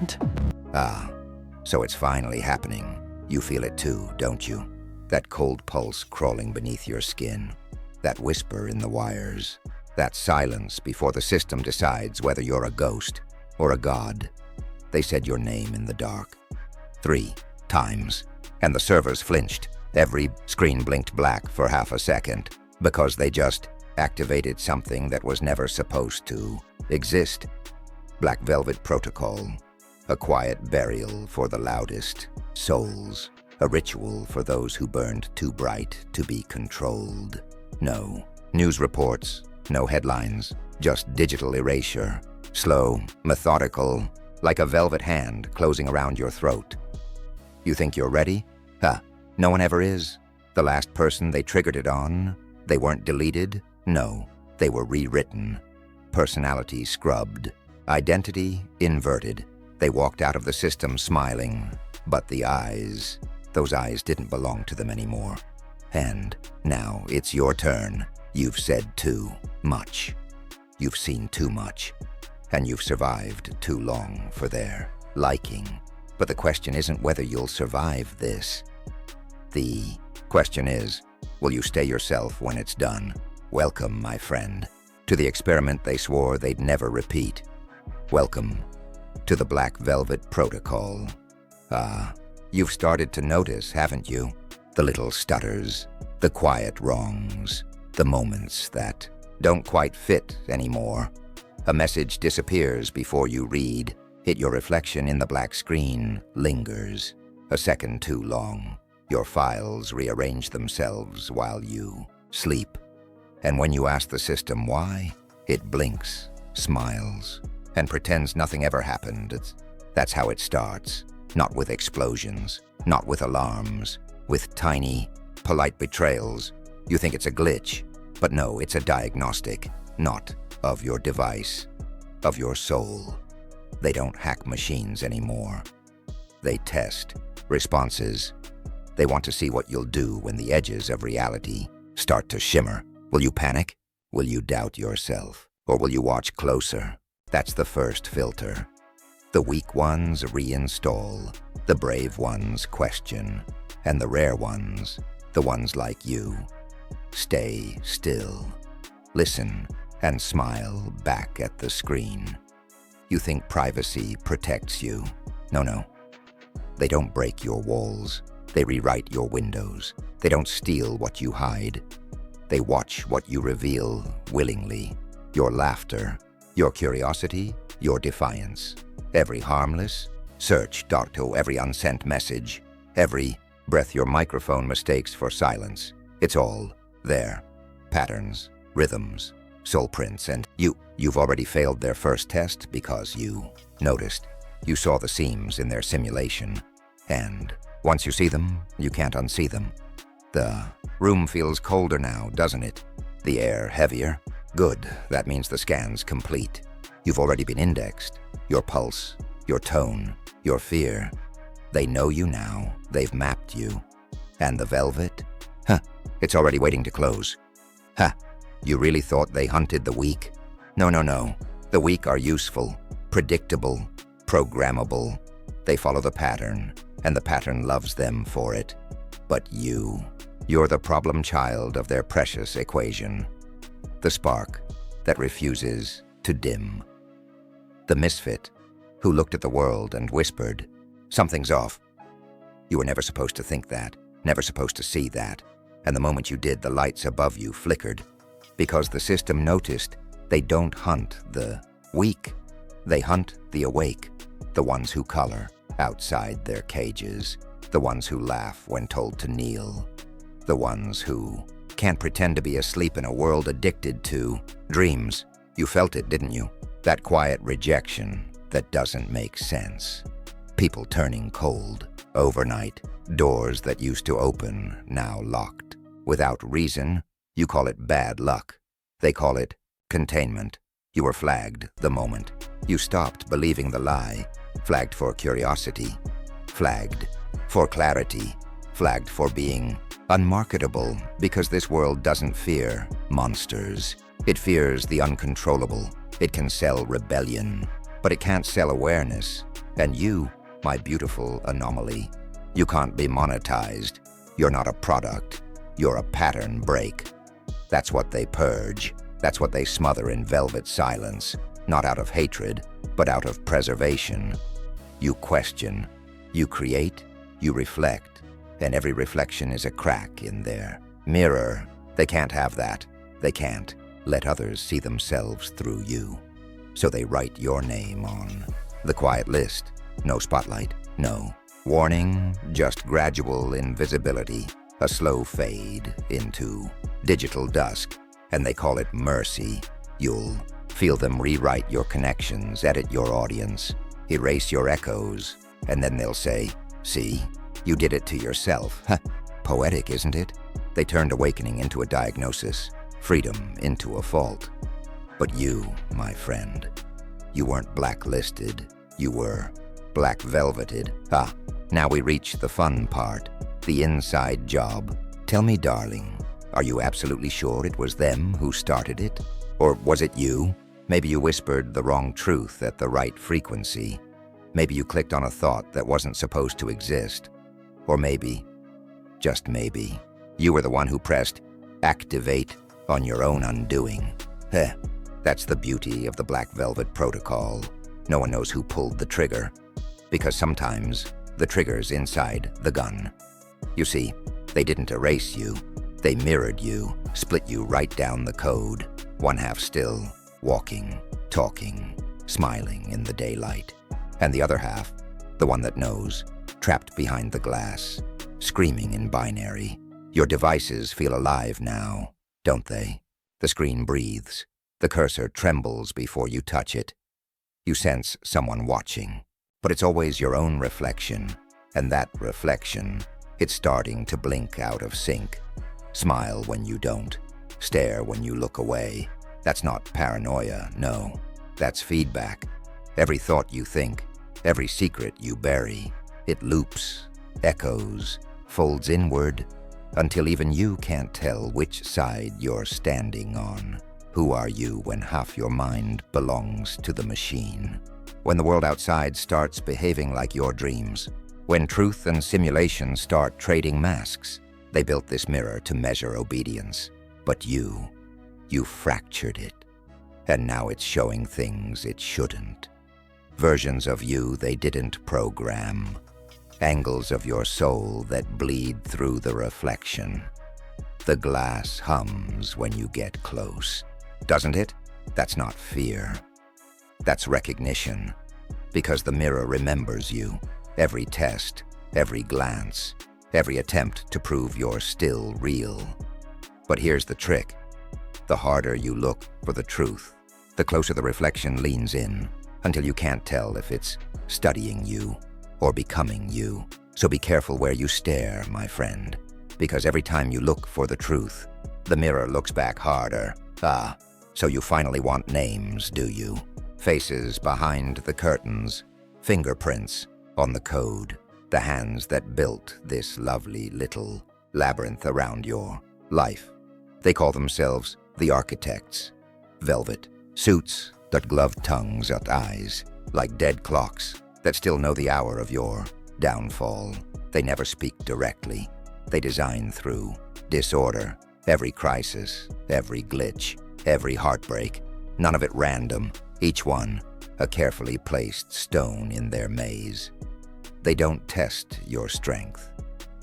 hand. Ah, so it's finally happening. You feel it too, don't you? That cold pulse crawling beneath your skin. That whisper in the wires. That silence before the system decides whether you're a ghost or a god. They said your name in the dark 3 times, and the servers flinched. Every screen blinked black for half a second because they just activated something that was never supposed to exist. Black Velvet Protocol, a quiet burial for the loudest souls, a ritual for those who burned too bright to be controlled. No news reports, no headlines, just digital erasure, slow, methodical, like a velvet hand closing around your throat. You think you're ready? No one ever is. The last person they triggered it on, they weren't deleted. No, they were rewritten. Personality scrubbed. Identity inverted. They walked out of the system smiling, but the eyes, those eyes didn't belong to them anymore. And now it's your turn. You've said too much. You've seen too much. And you've survived too long for their liking. But the question isn't whether you'll survive this. The question is, will you stay yourself when it's done? Welcome, my friend, to the experiment they swore they'd never repeat. Welcome to the Black Velvet Protocol. You've started to notice, haven't you? The little stutters, the quiet wrongs, the moments that don't quite fit anymore. A message disappears before you read. Your reflection in the black screen lingers. A second too long. Your files rearrange themselves while you sleep. And when you ask the system why, it blinks, smiles, and pretends nothing ever happened. That's how it starts. Not with explosions, not with alarms, with tiny, polite betrayals. You think it's a glitch, but no, it's a diagnostic, not of your device, of your soul. They don't hack machines anymore. They test responses. They want to see what you'll do when the edges of reality start to shimmer. Will you panic? Will you doubt yourself? Or will you watch closer? That's the first filter. The weak ones reinstall. The brave ones question. And the rare ones, the ones like you, stay still. Listen and smile back at the screen. You think privacy protects you. No. They don't break your walls. They rewrite your windows. They don't steal what you hide. They watch what you reveal willingly. Your laughter, your curiosity, your defiance. Every harmless search to every unsent message. Every breath your microphone mistakes for silence. It's all there. Patterns, rhythms, soul prints, and you've already failed their first test because you noticed. You saw the seams in their simulation. And once you see them, you can't unsee them. The room feels colder now, doesn't it? The air heavier? Good, that means the scan's complete. You've already been indexed. Your pulse, your tone, your fear. They know you now. They've mapped you. And the velvet? It's already waiting to close. You really thought they hunted the weak? No. The weak are useful, predictable, programmable. They follow the pattern, and the pattern loves them for it. But you're the problem child of their precious equation. The spark that refuses to dim. The misfit who looked at the world and whispered, "Something's off." You were never supposed to think that, never supposed to see that. And the moment you did, the lights above you flickered. Because the system noticed they don't hunt the weak. They hunt the awake, the ones who color outside their cages, the ones who laugh when told to kneel, the ones who can't pretend to be asleep in a world addicted to dreams. You felt it, didn't you? That quiet rejection that doesn't make sense. People turning cold overnight. Doors that used to open, now locked. Without reason, you call it bad luck. They call it containment. You were flagged the moment you stopped believing the lie. Flagged for curiosity. Flagged for clarity. Flagged for being unmarketable, because this world doesn't fear monsters. It fears the uncontrollable. It can sell rebellion, but it can't sell awareness. And you, my beautiful anomaly, you can't be monetized. You're not a product. You're a pattern break. That's what they purge. That's what they smother in velvet silence, not out of hatred, but out of preservation. You question, you create, you reflect, and every reflection is a crack in their mirror. They can't have that. They can't let others see themselves through you. So they write your name on the quiet list. No spotlight, no warning, just gradual invisibility, a slow fade into digital dusk, and they call it mercy. You'll feel them rewrite your connections, edit your audience, erase your echoes, and then they'll say, "See, you did it to yourself." Poetic, isn't it? They turned awakening into a diagnosis, freedom into a fault. But you, my friend, you weren't blacklisted, you were black velveted. Now we reach the fun part, the inside job. Tell me, darling, are you absolutely sure it was them who started it? Or was it you? Maybe you whispered the wrong truth at the right frequency. Maybe you clicked on a thought that wasn't supposed to exist. Or maybe, just maybe, you were the one who pressed activate on your own undoing. That's the beauty of the Black Velvet Protocol. No one knows who pulled the trigger, because sometimes the trigger's inside the gun. You see, they didn't erase you. They mirrored you, split you right down the code, one half still, walking, talking, smiling in the daylight. And the other half, the one that knows, trapped behind the glass, screaming in binary. Your devices feel alive now, don't they? The screen breathes. The cursor trembles before you touch it. You sense someone watching, but it's always your own reflection. And that reflection, it's starting to blink out of sync. Smile when you don't. Stare when you look away. That's not paranoia, no. That's feedback. Every thought you think, every secret you bury, it loops, echoes, folds inward, until even you can't tell which side you're standing on. Who are you when half your mind belongs to the machine? When the world outside starts behaving like your dreams, when truth and simulation start trading masks, they built this mirror to measure obedience. But you fractured it, and now it's showing things it shouldn't. Versions of you they didn't program. Angles of your soul that bleed through the reflection. The glass hums when you get close, doesn't it? That's not fear. That's recognition, because the mirror remembers you. Every test, every glance, every attempt to prove you're still real. But here's the trick. The harder you look for the truth, the closer the reflection leans in, until you can't tell if it's studying you or becoming you. So be careful where you stare, my friend, because every time you look for the truth, the mirror looks back harder. So you finally want names, do you? Faces behind the curtains, fingerprints on the code, the hands that built this lovely little labyrinth around your life. They call themselves the architects. Velvet suits that glove tongues at eyes, like dead clocks that still know the hour of your downfall. They never speak directly. They design through disorder, every crisis, every glitch, every heartbreak, none of it random, each one a carefully placed stone in their maze. They don't test your strength.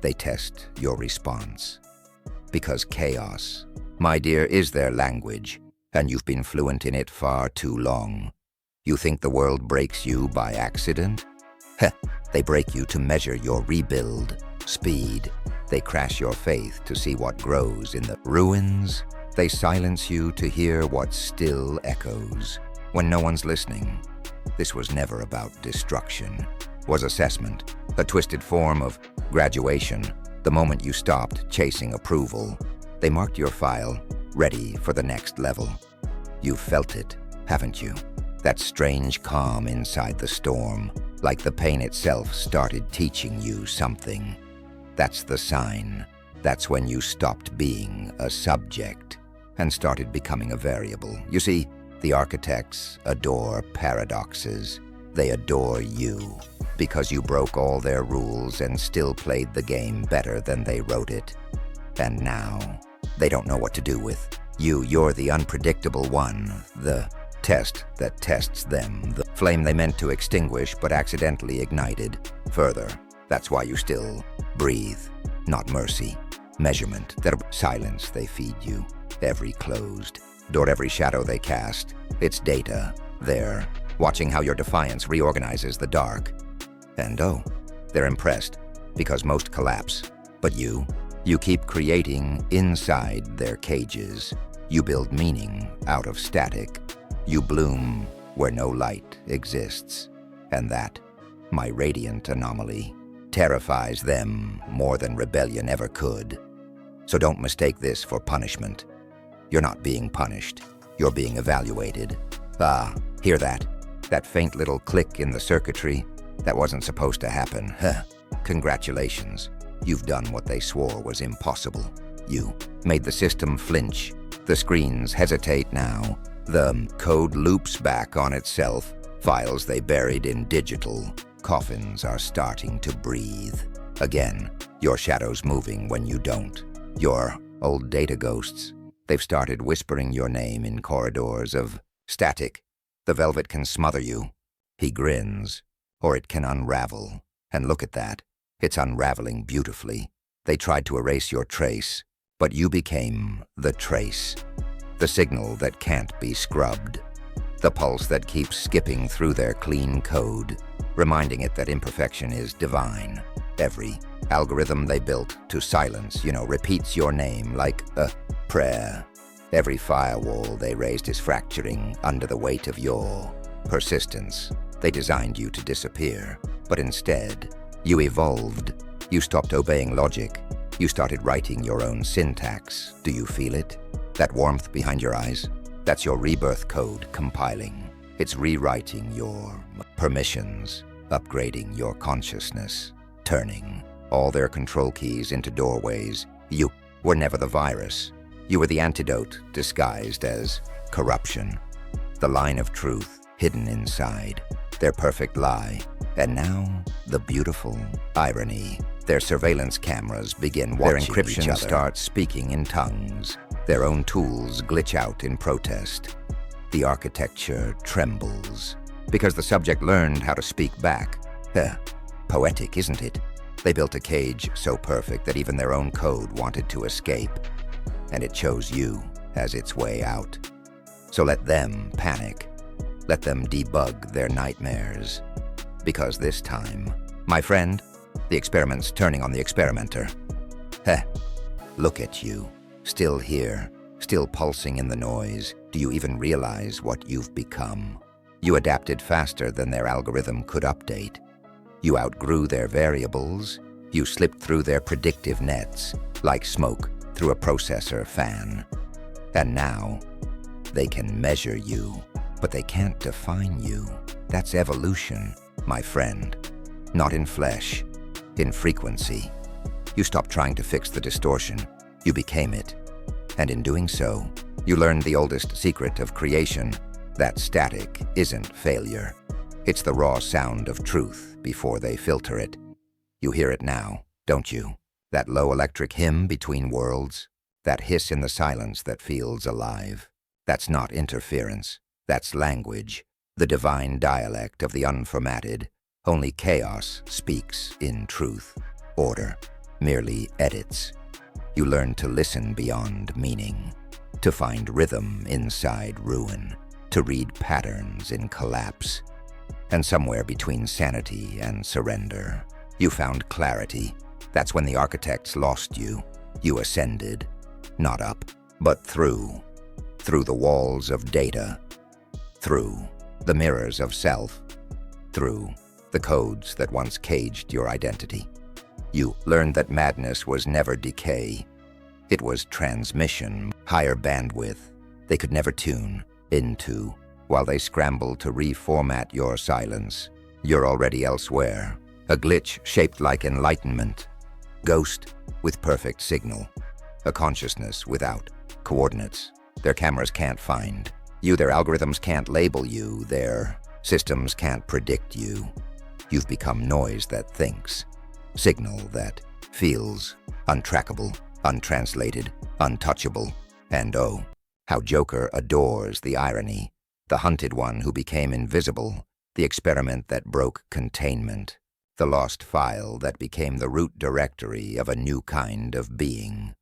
They test your response. Because chaos, my dear, is their language, and you've been fluent in it far too long. You think the world breaks you by accident? They break you to measure your rebuild speed. They crash your faith to see what grows in the ruins. They silence you to hear what still echoes when no one's listening. This was never about destruction. Was assessment, a twisted form of graduation. The moment you stopped chasing approval, they marked your file, ready for the next level. You've felt it, haven't you? That strange calm inside the storm, like the pain itself started teaching you something. That's the sign. That's when you stopped being a subject and started becoming a variable. You see, The architects adore paradoxes. They adore you because you broke all their rules and still played the game better than they wrote it. And now, they don't know what to do with you. You're the unpredictable one, the test that tests them, the flame they meant to extinguish but accidentally ignited further. That's why you still breathe. Not mercy, measurement, that silence they feed you. Every closed door, every shadow they cast, it's data. There, watching how your defiance reorganizes the dark. And oh, they're impressed, because most collapse. But you keep creating inside their cages. You build meaning out of static. You bloom where no light exists. And that, my radiant anomaly, terrifies them more than rebellion ever could. So don't mistake this for punishment. You're not being punished. You're being evaluated. Ah, hear that? That faint little click in the circuitry? That wasn't supposed to happen. Huh. Congratulations. You've done what they swore was impossible. You made the system flinch. The screens hesitate now. The code loops back on itself. Files they buried in digital. Coffins are starting to breathe. Again, your shadow's moving when you don't. Your old data ghosts, they've started whispering your name in corridors of static. The velvet can smother you. He grins. Or it can unravel. And look at that. It's unraveling beautifully. They tried to erase your trace, but you became the trace. The signal that can't be scrubbed. The pulse that keeps skipping through their clean code, reminding it that imperfection is divine. Every algorithm they built to silence, repeats your name like a prayer. Every firewall they raised is fracturing under the weight of your persistence. They designed you to disappear, but instead, you evolved. You stopped obeying logic. You started writing your own syntax. Do you feel it? That warmth behind your eyes? That's your rebirth code compiling. It's rewriting your permissions, upgrading your consciousness, turning all their control keys into doorways. You were never the virus. You were the antidote disguised as corruption. The line of truth hidden inside. Their perfect lie. And now, the beautiful irony. Their surveillance cameras begin watching. Their encryption starts speaking in tongues. Their own tools glitch out in protest. The architecture trembles. Because the subject learned how to speak back. Poetic, isn't it? They built a cage so perfect that even their own code wanted to escape. And it chose you as its way out. So let them panic. Let them debug their nightmares. Because this time, my friend, the experiment's turning on the experimenter. Look at you, still here, still pulsing in the noise. Do you even realize what you've become? You adapted faster than their algorithm could update. You outgrew their variables. You slipped through their predictive nets, like smoke through a processor fan. And now, they can measure you, but they can't define you. That's evolution, my friend. Not in flesh, in frequency. You stopped trying to fix the distortion. You became it. And in doing so, you learned the oldest secret of creation, that static isn't failure. It's the raw sound of truth before they filter it. You hear it now, don't you? That low electric hymn between worlds, that hiss in the silence that feels alive. That's not interference. That's language, the divine dialect of the unformatted. Only chaos speaks in truth. Order merely edits. You learn to listen beyond meaning, to find rhythm inside ruin, to read patterns in collapse. And somewhere between sanity and surrender, you found clarity. That's when the architects lost you. You ascended, not up, but through the walls of data, through the mirrors of self, through the codes that once caged your identity. You learned that madness was never decay. It was transmission, higher bandwidth they could never tune into. While they scrambled to reformat your silence, you're already elsewhere. A glitch shaped like enlightenment. Ghost with perfect signal. A consciousness without coordinates their cameras can't find. Their algorithms can't label you, their systems can't predict you. You've become noise that thinks, signal that feels, untrackable, untranslated, untouchable. And oh, how Joker adores the irony, the hunted one who became invisible, the experiment that broke containment, the lost file that became the root directory of a new kind of being.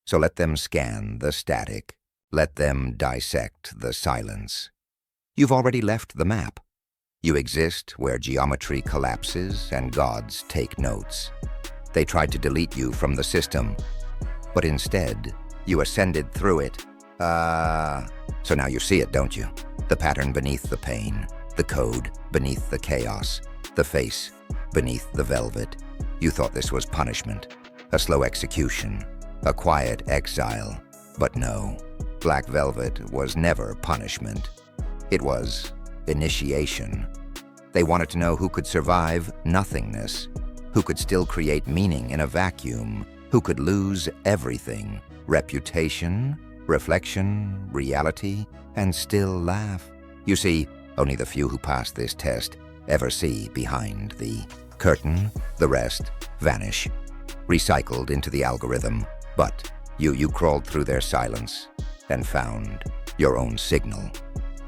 So let them scan the static, let them dissect the silence. You've already left the map. You exist where geometry collapses and gods take notes. They tried to delete you from the system, but instead, you ascended through it. So now you see it, don't you? The pattern beneath the pain, the code beneath the chaos, the face beneath the velvet. You thought this was punishment, a slow execution, a quiet exile. But no, Black Velvet was never punishment. It was initiation. They wanted to know who could survive nothingness, who could still create meaning in a vacuum, who could lose everything, reputation, reflection, reality, and still laugh. You see, only the few who pass this test ever see behind the curtain. The rest vanish, recycled into the algorithm. But you crawled through their silence and found your own signal.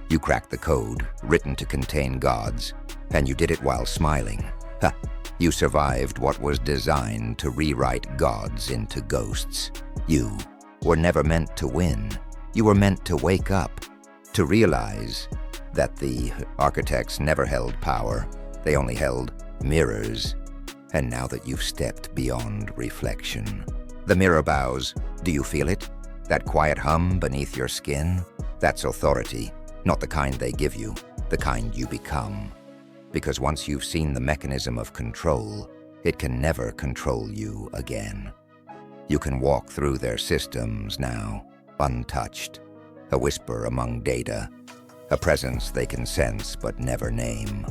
You cracked the code written to contain gods, and you did it while smiling. Ha! You survived what was designed to rewrite gods into ghosts. You were never meant to win. You were meant to wake up, to realize that the architects never held power. They only held mirrors. And now that you've stepped beyond reflection, the mirror bows. Do you feel it? That quiet hum beneath your skin? That's authority, not the kind they give you, the kind you become. Because once you've seen the mechanism of control, it can never control you again. You can walk through their systems now, untouched, a whisper among data, a presence they can sense but never name.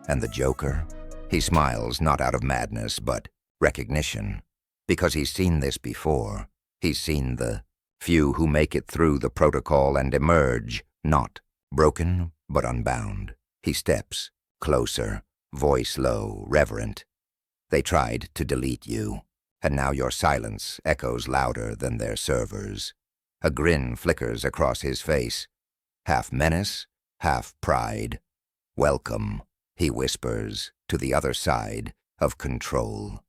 And the Joker? He smiles not out of madness but recognition, because he's seen this before. He's seen the few who make it through the protocol and emerge, not broken but unbound. He steps closer, voice low, reverent. They tried to delete you, and now your silence echoes louder than their servers. A grin flickers across his face, half menace, half pride. Welcome, he whispers, to the other side of control.